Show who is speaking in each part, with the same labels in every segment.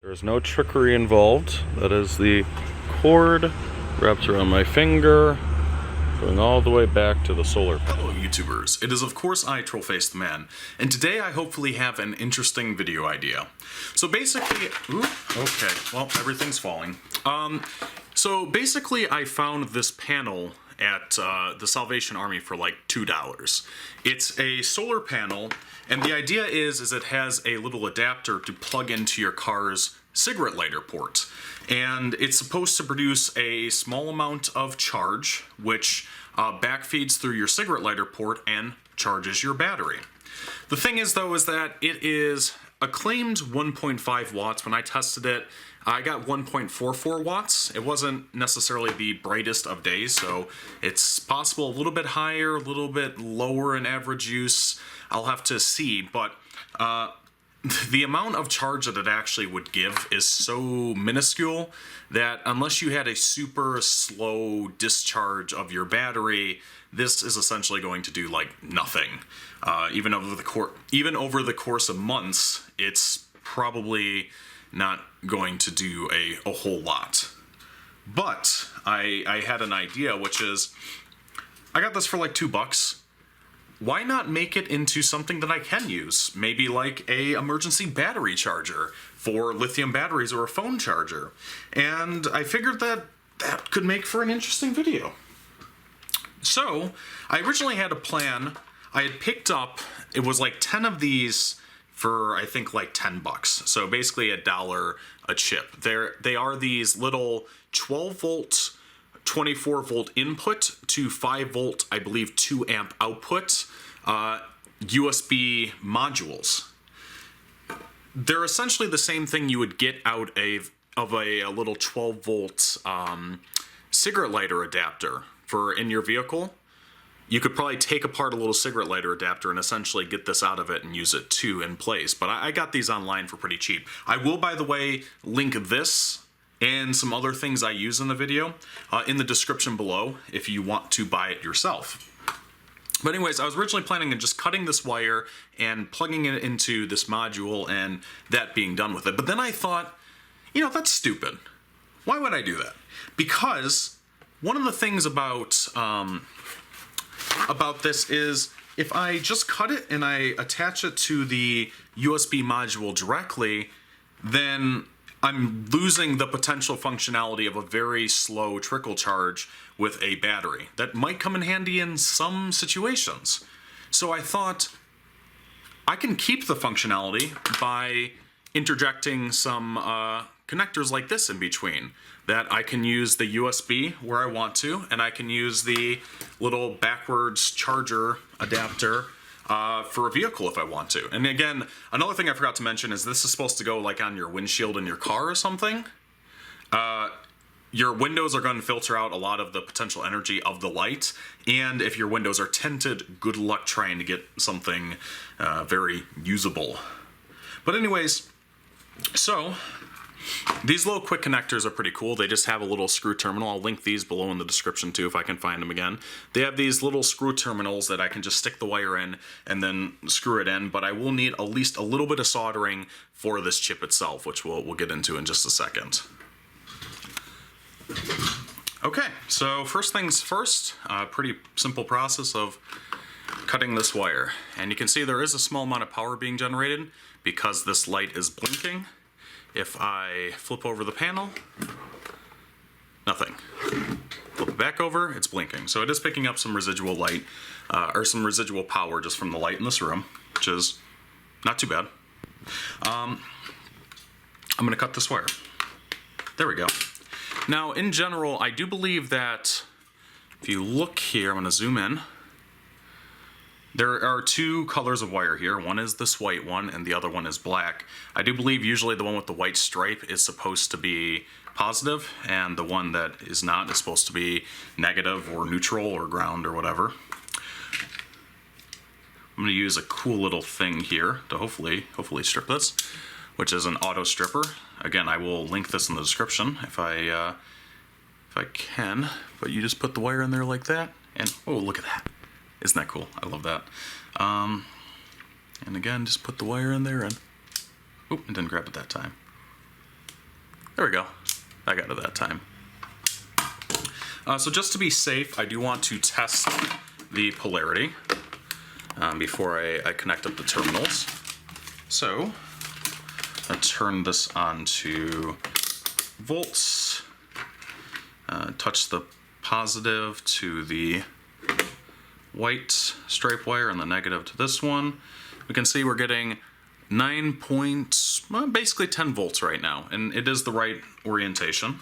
Speaker 1: There's no trickery involved. That is the cord wrapped around my finger, going all the way back to the solar panel.
Speaker 2: Hello YouTubers, it is of course I, Trollface the Man, and today I hopefully have an interesting video idea. So basically, okay, well everything's falling. So basically I found this panel at the Salvation Army for like $2. It's a solar panel, and the idea is it has a little adapter to plug into your car's cigarette lighter port. And it's supposed to produce a small amount of charge, which backfeeds through your cigarette lighter port and charges your battery. The thing is though, is that it is a claimed 1.5 watts. When I tested it, I got 1.44 watts. It wasn't necessarily the brightest of days, so it's possible a little bit higher, a little bit lower in average use. I'll have to see, but the amount of charge that it actually would give is so minuscule that unless you had a super slow discharge of your battery, this is essentially going to do like nothing. Even over the course of months, it's probably not going to do a whole lot. But I had an idea, which is I got this for like $2. Why not make it into something that I can use? Maybe like a emergency battery charger for lithium batteries or a phone charger. And I figured that that could make for an interesting video. So I originally had a plan. I had picked up, it was like 10 of these for I think like $10. So basically $1 a chip. They are these little 12 volt 24 volt input to 5 volt, I believe 2 amp output USB modules. They're essentially the same thing you would get out of a little 12 volt cigarette lighter adapter for in your vehicle. You could probably take apart a little cigarette lighter adapter and essentially get this out of it and use it too in place. But I got these online for pretty cheap. I will, by the way, link this and some other things I use in the video in the description below if you want to buy it yourself. But anyways, I was originally planning on just cutting this wire and plugging it into this module and that being done with it. But then I thought, you know, that's stupid. Why would I do that? Because one of the things about this is if I just cut it and I attach it to the USB module directly, then I'm losing the potential functionality of a very slow trickle charge with a battery. That might come in handy in some situations. So I thought I can keep the functionality by interjecting some connectors like this in between. That I can use the USB where I want to, and I can use the little backwards charger adapter for a vehicle if I want to. And again, another thing I forgot to mention is this is supposed to go like on your windshield in your car or something. Your windows are going to filter out a lot of the potential energy of the light, and if your windows are tinted, good luck trying to get something very usable. But anyways, so these little quick connectors are pretty cool. They just have a little screw terminal. I'll link these below in the description too if I can find them again. They have these little screw terminals that I can just stick the wire in and then screw it in, but I will need at least a little bit of soldering for this chip itself, which we'll get into in just a second. Okay, so first things first, pretty simple process of cutting this wire. And you can see there is a small amount of power being generated because this light is blinking. If I flip over the panel, nothing. Flip it back over, it's blinking. So it is picking up some residual light, or some residual power just from the light in this room, which is not too bad. I'm gonna cut this wire. There we go. Now, in general, I do believe that if you look here, I'm gonna zoom in. There are two colors of wire here. One is this white one and the other one is black. I do believe usually the one with the white stripe is supposed to be positive and the one that is not is supposed to be negative or neutral or ground or whatever. I'm going to use a cool little thing here to hopefully strip this, which is an auto stripper. Again, I will link this in the description if I can, but you just put the wire in there like that and oh, look at that. Isn't that cool? I love that. And again, just put the wire in there and... Oop, it didn't grab it that time. There we go. I got it that time. So just to be safe, I do want to test the polarity before I connect up the terminals. So I turn this on to volts, touch the positive to the white stripe wire and the negative to this one. We can see we're getting 9 basically 10 volts right now, and it is the right orientation.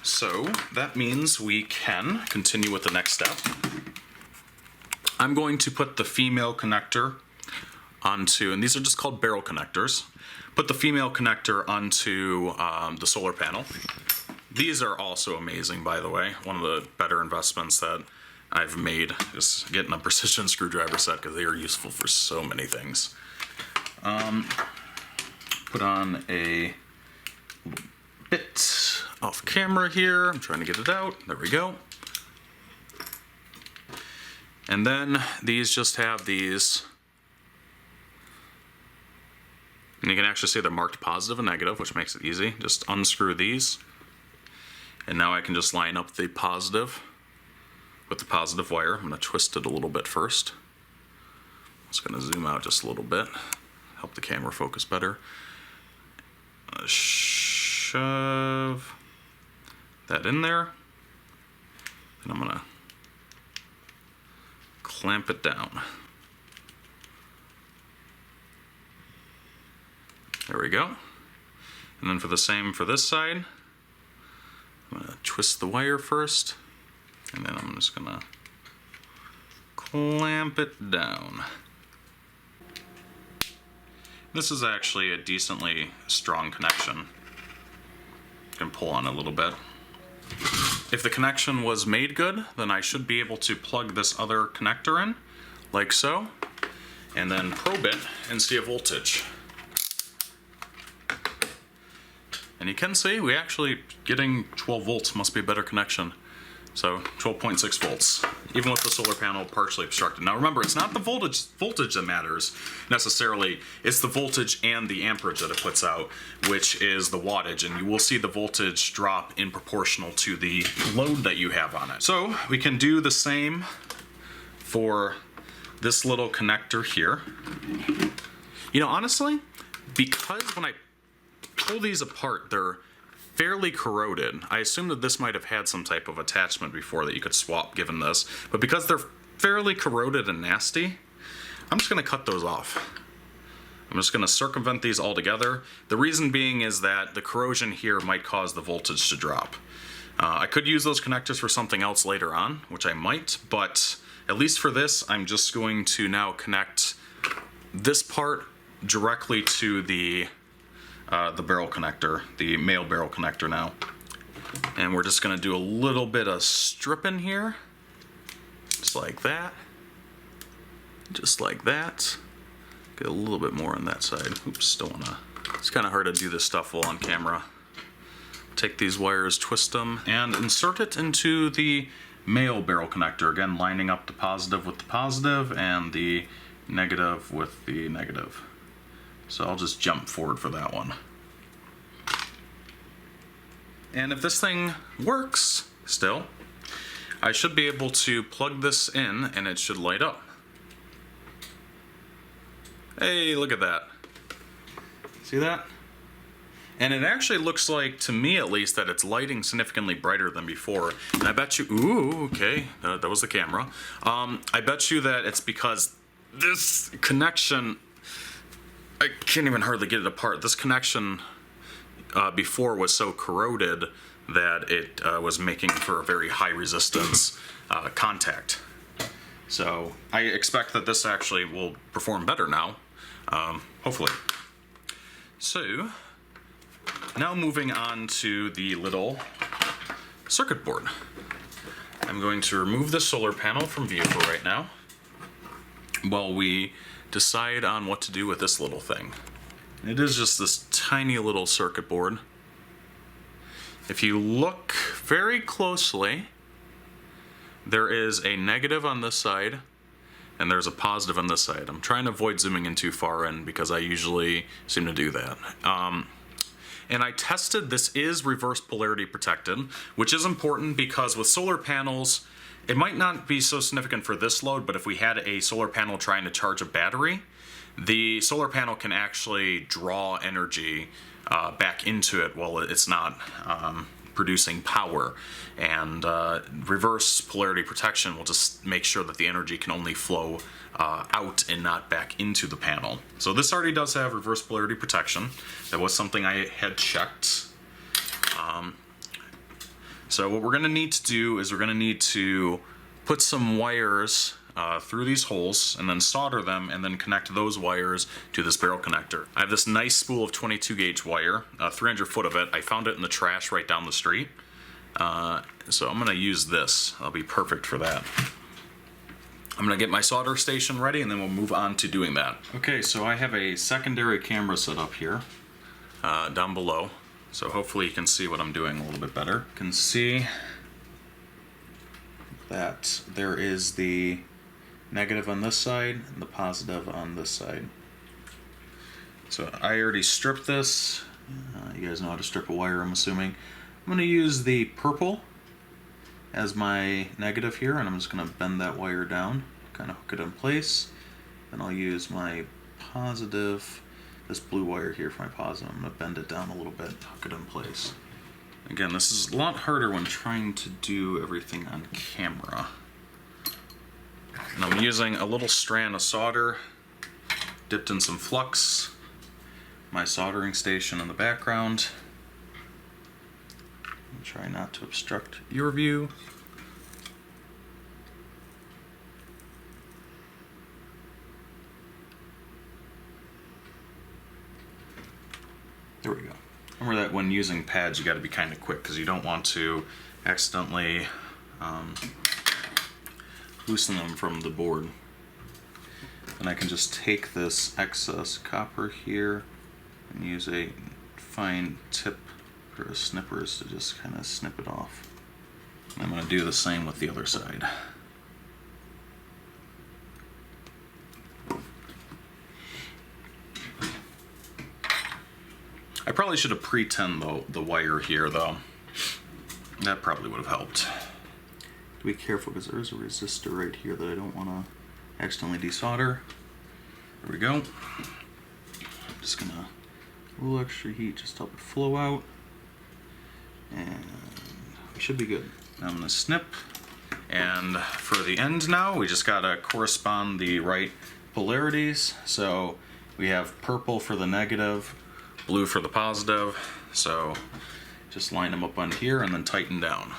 Speaker 2: So that means we can continue with the next step. I'm going to put the female connector onto, and these are just called barrel connectors, put the female connector onto the solar panel. These are also amazing, by the way. One of the better investments that I've made is getting a precision screwdriver set, because they are useful for so many things. Put on a bit off camera here. I'm trying to get it out. There we go. And then these just have these, and you can actually see they're marked positive and negative, which makes it easy. Just unscrew these, and now I can just line up the positive with the positive wire. I'm going to twist it a little bit first. I'm just going to zoom out just a little bit, help the camera focus better. Shove that in there, and I'm going to clamp it down. There we go. And then for the same for this side, I'm going to twist the wire first, and then I'm just going to clamp it down. This is actually a decently strong connection. You can pull on it a little bit. If the connection was made good, then I should be able to plug this other connector in, like so, and then probe it and see a voltage. And you can see we actually getting 12 volts, must be a better connection. So 12.6 volts, even with the solar panel partially obstructed. Now remember, it's not the voltage that matters necessarily, it's the voltage and the amperage that it puts out, which is the wattage, and you will see the voltage drop in proportional to the load that you have on it. So we can do the same for this little connector here. You know, honestly, because when I pull these apart, they're fairly corroded. I assume that this might have had some type of attachment before that you could swap given this, but because they're fairly corroded and nasty, I'm just going to cut those off. I'm just going to circumvent these altogether. The reason being is that the corrosion here might cause the voltage to drop. I could use those connectors for something else later on, which I might, but at least for this, I'm just going to now connect this part directly to the barrel connector, the male barrel connector now. And we're just going to do a little bit of stripping here. Just like that. Just like that. Get a little bit more on that side. Oops, don't want to. It's kind of hard to do this stuff while on camera. Take these wires, twist them, and insert it into the male barrel connector. Again, lining up the positive with the positive and the negative with the negative. So I'll just jump forward for that one. And if this thing works still, I should be able to plug this in and it should light up. Hey, look at that. See that? And it actually looks like, to me at least, that it's lighting significantly brighter than before. And I bet you, ooh, okay, that was the camera. I bet you that it's because this connection, I can't even hardly get it apart. This connection before was so corroded that it was making for a very high resistance contact. So I expect that this actually will perform better now, hopefully. So now moving on to the little circuit board. I'm going to remove the solar panel from view for right now while we decide on what to do with this little thing. It is just this tiny little circuit board. If you look very closely, there is a negative on this side and there's a positive on this side. I'm trying to avoid zooming in too far in because I usually seem to do that. and I tested this is reverse polarity protected, which is important because with solar panels, it might not be so significant for this load, but if we had a solar panel trying to charge a battery, the solar panel can actually draw energy back into it while it's not producing power, and reverse polarity protection will just make sure that the energy can only flow out and not back into the panel. So this already does have reverse polarity protection. That was something I had checked. So what we're going to need to do is we're going to need to put some wires through these holes and then solder them and then connect those wires to this barrel connector. I have this nice spool of 22 gauge wire, 300 foot of it. I found it in the trash right down the street. So I'm going to use this. That'll be perfect for that. I'm going to get my solder station ready and then we'll move on to doing that. Okay, so I have a secondary camera set up here down below. So hopefully you can see what I'm doing a little bit better. You can see that there is the negative on this side and the positive on this side. So I already stripped this. You guys know how to strip a wire, I'm assuming. I'm going to use the purple as my negative here, and I'm just going to bend that wire down, kind of hook it in place. Then I'll use my positive, this blue wire here for my positive. I'm going to bend it down a little bit, hook it in place. Again, this is a lot harder when trying to do everything on camera. And I'm using a little strand of solder dipped in some flux, my soldering station in the background. Try not to obstruct your view. There we go. Remember that when using pads you got to be kind of quick because you don't want to accidentally loosen them from the board. And I can just take this excess copper here and use a fine tip pair of snippers to just kind of snip it off. And I'm going to do the same with the other side. I probably should have pre-tinned the wire here though. That probably would have helped. Be careful because there's a resistor right here that I don't want to accidentally desolder. There we go. I'm just gonna a little extra heat just to help it flow out, and we should be good. Now I'm gonna snip, and for the end now we just gotta correspond the right polarities. So we have purple for the negative, blue for the positive. So just line them up on here and then tighten down.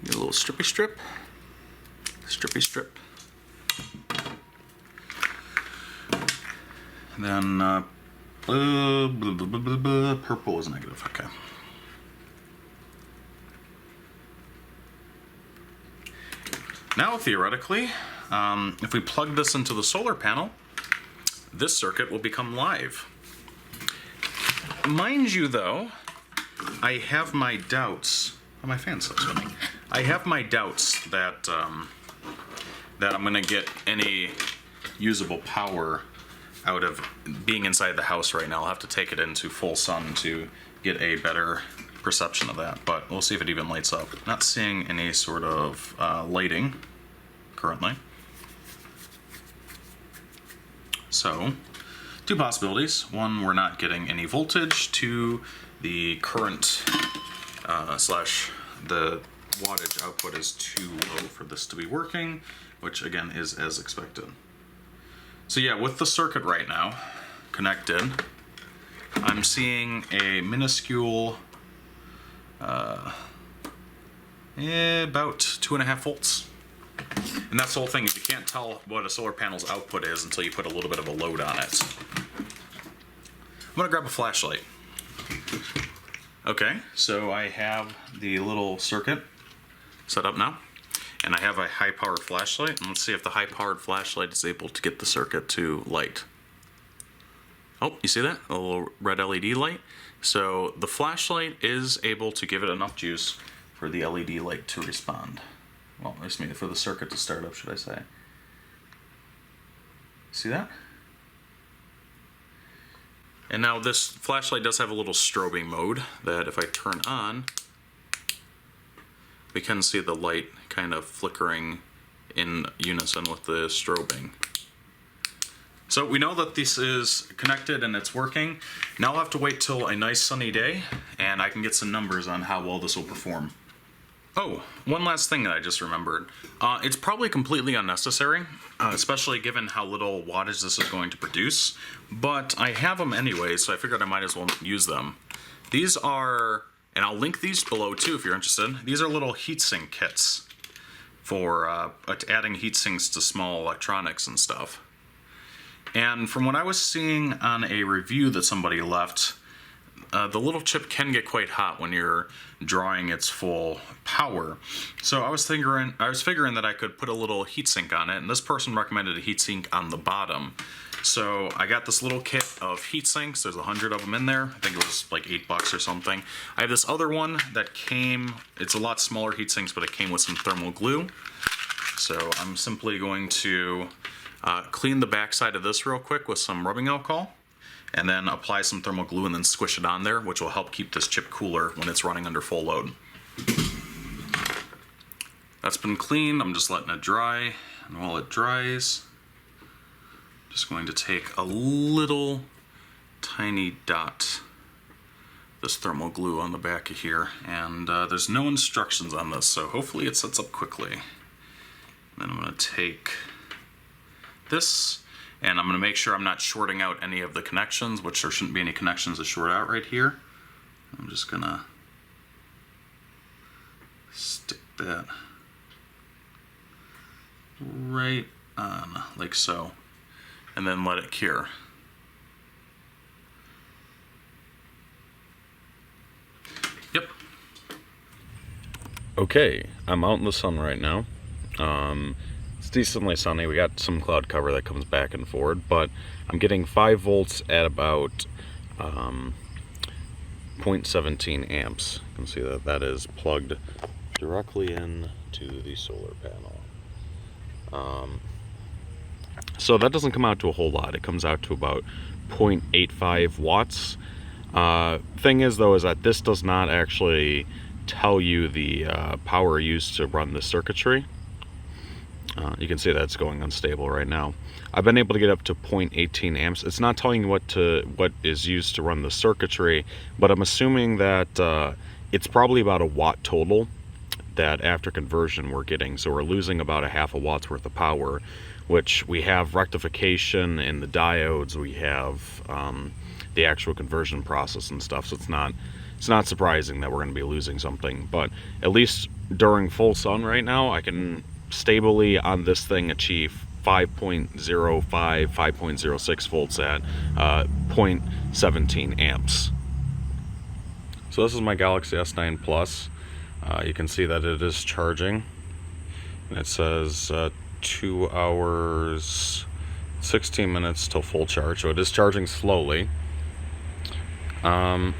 Speaker 2: Get a little strippy strip. Strippy strip. And then purple is negative. Okay. Now theoretically, if we plug this into the solar panel, this circuit will become live. Mind you though, I have my doubts. Oh, my fan's still spinning. I have my doubts that that I'm gonna get any usable power out of being inside the house right now. I'll have to take it into full sun to get a better perception of that, but we'll see if it even lights up. Not seeing any sort of lighting currently. So, two possibilities. One, we're not getting any voltage. Two, the current slash the wattage output is too low for this to be working, which again is as expected. So yeah, with the circuit right now connected, I'm seeing a minuscule about 2.5 volts. And that's the whole thing, is you can't tell what a solar panel's output is until you put a little bit of a load on it. I'm gonna grab a flashlight. Okay, so I have the little circuit set up now, and I have a high-powered flashlight. And let's see if the high-powered flashlight is able to get the circuit to light. Oh, you see that? A little red LED light. So the flashlight is able to give it enough juice for the LED light to respond. Well, excuse me, for the circuit to start up, should I say. See that? And now this flashlight does have a little strobing mode that if I turn on, we can see the light kind of flickering in unison with the strobing. So we know that this is connected and it's working. Now I'll have to wait till a nice sunny day and I can get some numbers on how well this will perform. Oh, one last thing that I just remembered. It's probably completely unnecessary, especially given how little wattage this is going to produce, but I have them anyway, so I figured I might as well use them. These are, and I'll link these below too if you're interested, these are little heatsink kits for adding heatsinks to small electronics and stuff. And from what I was seeing on a review that somebody left, the little chip can get quite hot when you're drawing its full power. So I was figuring that I could put a little heatsink on it, and this person recommended a heatsink on the bottom. So I got this little kit of heatsinks. There's 100 of them in there. I think it was like $8 or something. I have this other one that came, it's a lot smaller heatsinks, but it came with some thermal glue. So I'm simply going to clean the backside of this real quick with some rubbing alcohol, and then apply some thermal glue and then squish it on there, which will help keep this chip cooler when it's running under full load. That's been cleaned. I'm just letting it dry, and while it dries, just going to take a little tiny dot of this thermal glue on the back of here, and there's no instructions on this, so hopefully it sets up quickly. And then I'm going to take this, and I'm going to make sure I'm not shorting out any of the connections, which there shouldn't be any connections to short out right here. I'm just going to stick that right on, like so, and then let it cure. Yep.
Speaker 1: Okay, I'm out in the sun right now. It's decently sunny. We got some cloud cover that comes back and forward, but I'm getting 5 volts at about 0.17 amps. You can see that that is plugged directly in to the solar panel. So that doesn't come out to a whole lot. It comes out to about 0.85 watts. Thing is though, is that this does not actually tell you the power used to run the circuitry. You can see that it's going unstable right now. I've been able to get up to 0.18 amps. It's not telling you what is used to run the circuitry, but I'm assuming that it's probably about a watt total that after conversion we're getting. So we're losing about a half a watt's worth of power, which we have rectification in the diodes, we have the actual conversion process and stuff. So it's not surprising that we're going to be losing something, but at least during full sun right now, I can stably on this thing achieve 5.05, 5.06 volts at 0.17 amps. So this is my Galaxy S9 Plus. You can see that it is charging, and it says 2 hours 16 minutes till full charge, so it is charging slowly. And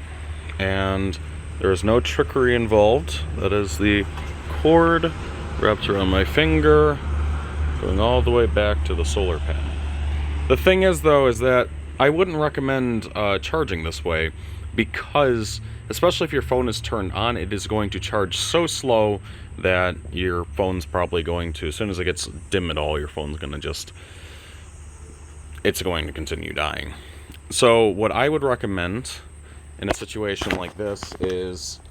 Speaker 1: there is no trickery involved. That is the cord wrapped around my finger, going all the way back to the solar panel. The thing is though, is that I wouldn't recommend charging this way, because especially if your phone is turned on, it is going to charge so slow that your phone's probably going to, as soon as it gets dim at all, your phone's going to it's going to continue dying. So what I would recommend in a situation like this is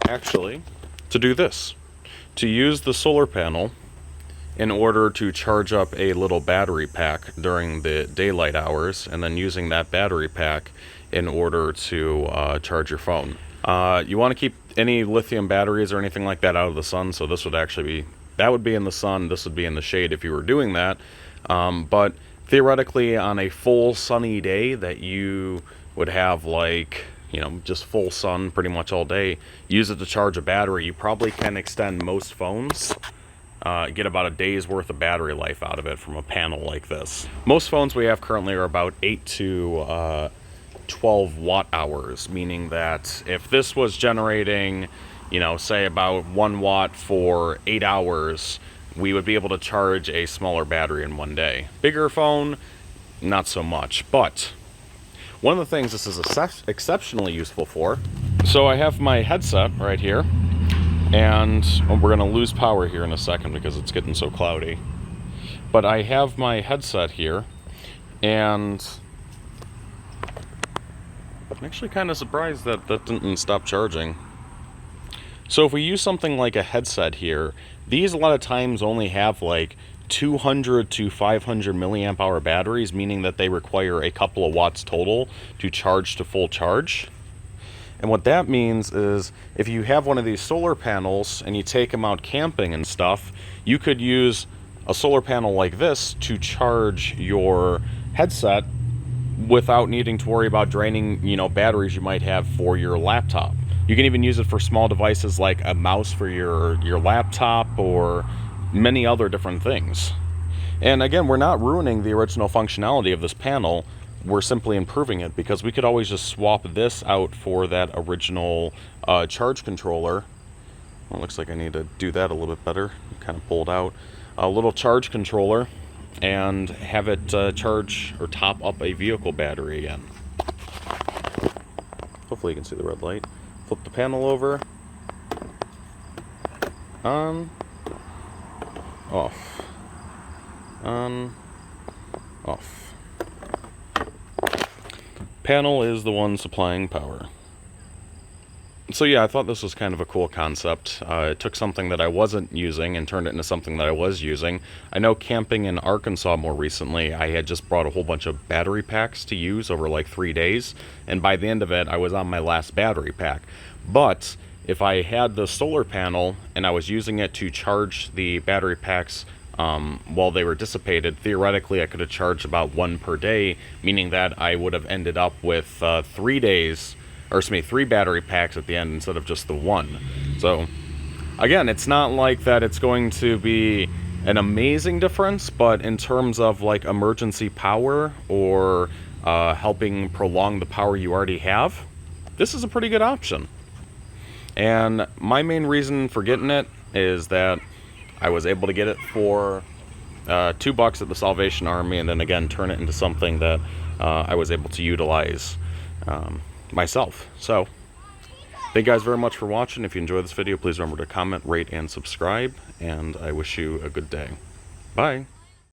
Speaker 1: actually to do this. To use the solar panel in order to charge up a little battery pack during the daylight hours, and then using that battery pack in order to charge your phone. You want to keep any lithium batteries or anything like that out of the sun, so this would actually that would be in the sun, this would be in the shade if you were doing that. But theoretically, on a full sunny day that you would have, like, you know, just full sun pretty much all day, use it to charge a battery. You probably can extend most phones, get about a day's worth of battery life out of it from a panel like this. Most phones we have currently are about 8 to 12 watt hours, meaning that if this was generating, you know, say about 1 watt for 8 hours, we would be able to charge a smaller battery in one day. Bigger phone, not so much. But one of the things this is exceptionally useful for, so I have my headset right here, and we're going to lose power here in a second because it's getting so cloudy. But I have my headset here, and I'm actually kind of surprised that that didn't stop charging. So if we use something like a headset here, these a lot of times only have like 200 to 500 milliamp hour batteries, meaning that they require a couple of watts total to charge to full charge. And what that means is if you have one of these solar panels and you take them out camping and stuff, you could use a solar panel like this to charge your headset without needing to worry about draining, batteries you might have for your laptop. You can even use it for small devices like a mouse for your laptop or many other different things. And again, we're not ruining the original functionality of this panel. We're simply improving it because we could always just swap this out for that original charge controller. Well, it looks like I need to do that a little bit better. Kind of pulled out a little charge controller and have it charge or top up a vehicle battery again. Hopefully you can see the red light. Flip the panel over. On. Off. On. Off. Panel is the one supplying power. So yeah, I thought this was kind of a cool concept. It took something that I wasn't using and turned it into something that I was using. I know camping in Arkansas more recently, I had just brought a whole bunch of battery packs to use over like 3 days, and by the end of it, I was on my last battery pack. But if I had the solar panel and I was using it to charge the battery packs while they were dissipated, theoretically I could have charged about 1 per day, meaning that I would have ended up with 3 days, or excuse me, 3 battery packs at the end instead of just the 1. So again, it's not like that it's going to be an amazing difference, but in terms of like emergency power or helping prolong the power you already have, this is a pretty good option. And my main reason for getting it is that I was able to get it for $2 at the Salvation Army, and then again turn it into something that I was able to utilize myself. So thank you guys very much for watching. If you enjoyed this video, please remember to comment, rate, and subscribe, and I wish you a good day. Bye.